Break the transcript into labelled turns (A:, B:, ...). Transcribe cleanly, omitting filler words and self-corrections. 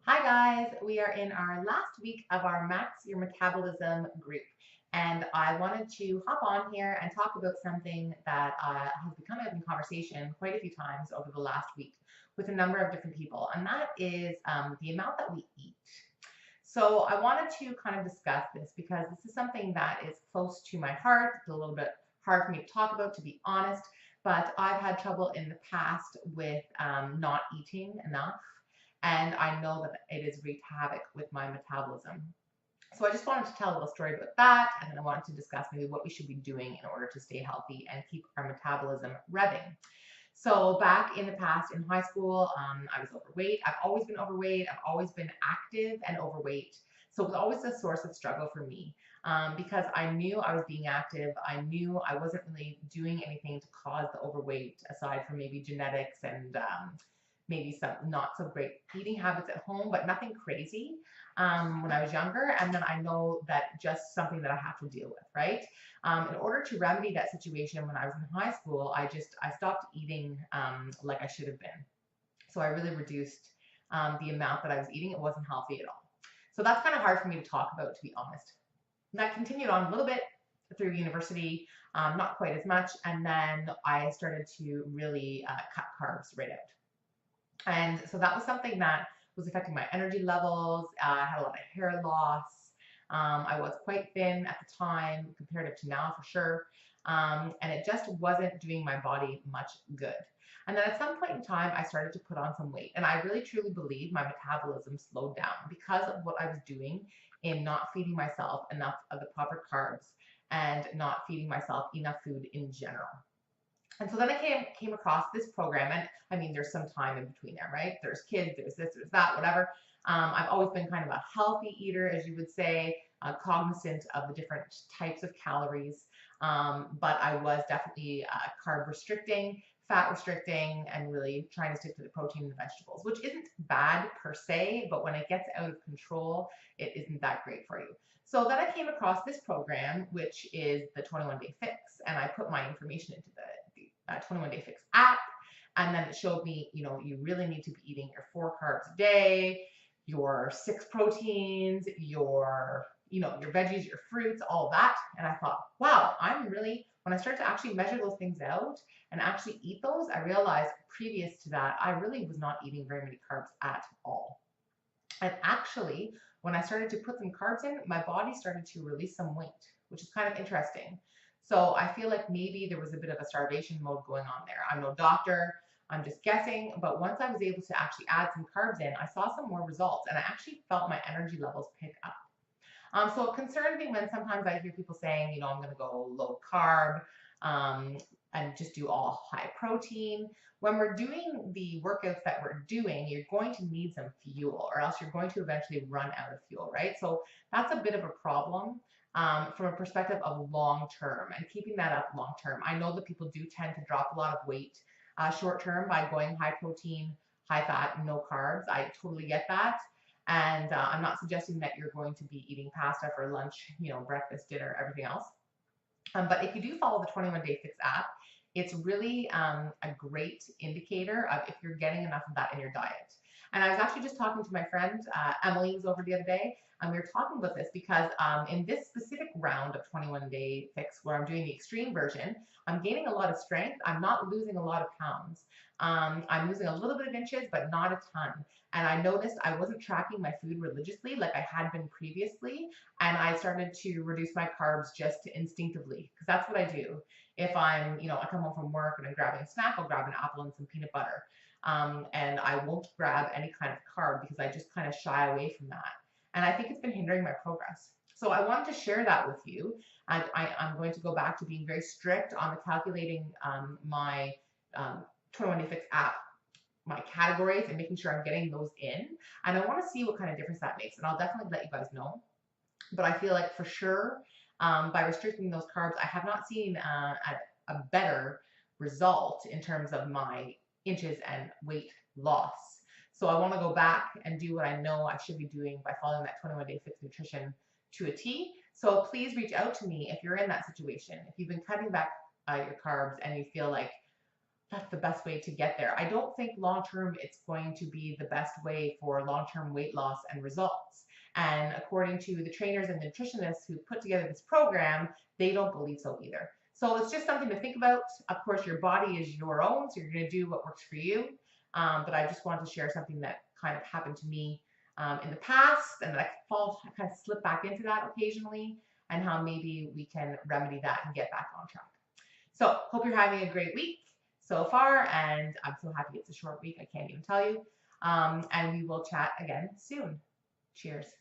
A: Hi guys, we are in our last week of our Max Your Metabolism group, and I wanted to hop on here and talk about something that has become in conversation quite a few times over the last week with a number of different people, and that is the amount that we eat. So I wanted to kind of discuss this because this is something that is close to my heart. It's a little bit hard for me to talk about, to be honest, but I've had trouble in the past with not eating enough, and I know that it has wreaked havoc with my metabolism. So I just wanted to tell a little story about that, and then I wanted to discuss maybe what we should be doing in order to stay healthy and keep our metabolism revving. So back in the past, in high school, I was overweight. I've always been overweight. I've always been active and overweight. So it was always a source of struggle for me because I knew I was being active. I knew I wasn't really doing anything to cause the overweight aside from maybe genetics and maybe some not so great eating habits at home, but nothing crazy when I was younger. And then I know that just something that I have to deal with, right? In order to remedy that situation when I was in high school, I stopped eating like I should have been. So I really reduced the amount that I was eating. It wasn't healthy at all. So that's kind of hard for me to talk about, to be honest. And that continued on a little bit through university, not quite as much. And then I started to really cut carbs right out. And so that was something that was affecting my energy levels. I had a lot of hair loss. I was quite thin at the time, comparative to now for sure. And it just wasn't doing my body much good. And then at some point in time, I started to put on some weight. And I really truly believe my metabolism slowed down because of what I was doing in not feeding myself enough of the proper carbs and not feeding myself enough food in general. And so then I came across this program, and I mean, there's some time in between there, right? There's kids, there's this, there's that, whatever. I've always been kind of a healthy eater, as you would say, cognizant of the different types of calories. But I was definitely carb restricting, fat restricting, and really trying to stick to the protein and vegetables, which isn't bad per se, but when it gets out of control, it isn't that great for you. So then I came across this program, which is the 21 Day Fix, and I put my information into the 21 Day Fix app. And then it showed me, you really need to be eating your 4 carbs a day, your 6 proteins, your veggies, your fruits, all that. And I thought, wow, when I started to actually measure those things out and actually eat those, I realized previous to that, I really was not eating very many carbs at all. And actually, when I started to put some carbs in, my body started to release some weight, which is kind of interesting. So I feel like maybe there was a bit of a starvation mode going on there. I'm no doctor, I'm just guessing, but once I was able to actually add some carbs in, I saw some more results and I actually felt my energy levels pick up. So it concerns me when sometimes I hear people saying, I'm going to go low carb um, and just do all high protein. When we're doing the workouts that we're doing, you're going to need some fuel or else you're going to eventually run out of fuel, right? So that's a bit of a problem from a perspective of long term and keeping that up long term. I know that people do tend to drop a lot of weight short term by going high protein, high fat, no carbs. I totally get that. And I'm not suggesting that you're going to be eating pasta for lunch, breakfast, dinner, everything else. But if you do follow the 21 Day Fix app, it's really a great indicator of if you're getting enough of that in your diet. And I was actually just talking to my friend, Emily was over the other day, and we were talking about this because in this specific round of 21 Day Fix, where I'm doing the extreme version, I'm gaining a lot of strength. I'm not losing a lot of pounds. I'm losing a little bit of inches, but not a ton. And I noticed I wasn't tracking my food religiously like I had been previously. And I started to reduce my carbs just instinctively because that's what I do. If I come home from work and I'm grabbing a snack, I'll grab an apple and some peanut butter. And I won't grab any kind of carb because I just kind of shy away from that. And I think it's been hindering my progress. So I wanted to share that with you. I'm going to go back to being very strict on the calculating my 21 Day Fix app, my categories, and making sure I'm getting those in. And I want to see what kind of difference that makes. And I'll definitely let you guys know. But I feel like for sure, by restricting those carbs, I have not seen a better result in terms of my inches and weight loss. So I want to go back and do what I know I should be doing by following that 21 Day Fix nutrition to a T. So please reach out to me if you're in that situation. If you've been cutting back your carbs and you feel like that's the best way to get there. I don't think long term it's going to be the best way for long term weight loss and results. And according to the trainers and nutritionists who put together this program, they don't believe so either. So it's just something to think about. Of course, your body is your own, so you're going to do what works for you. But I just wanted to share something that kind of happened to me in the past, and that I kind of slip back into that occasionally, and how maybe we can remedy that and get back on track. So hope you're having a great week so far, and I'm so happy it's a short week. I can't even tell you. And we will chat again soon. Cheers.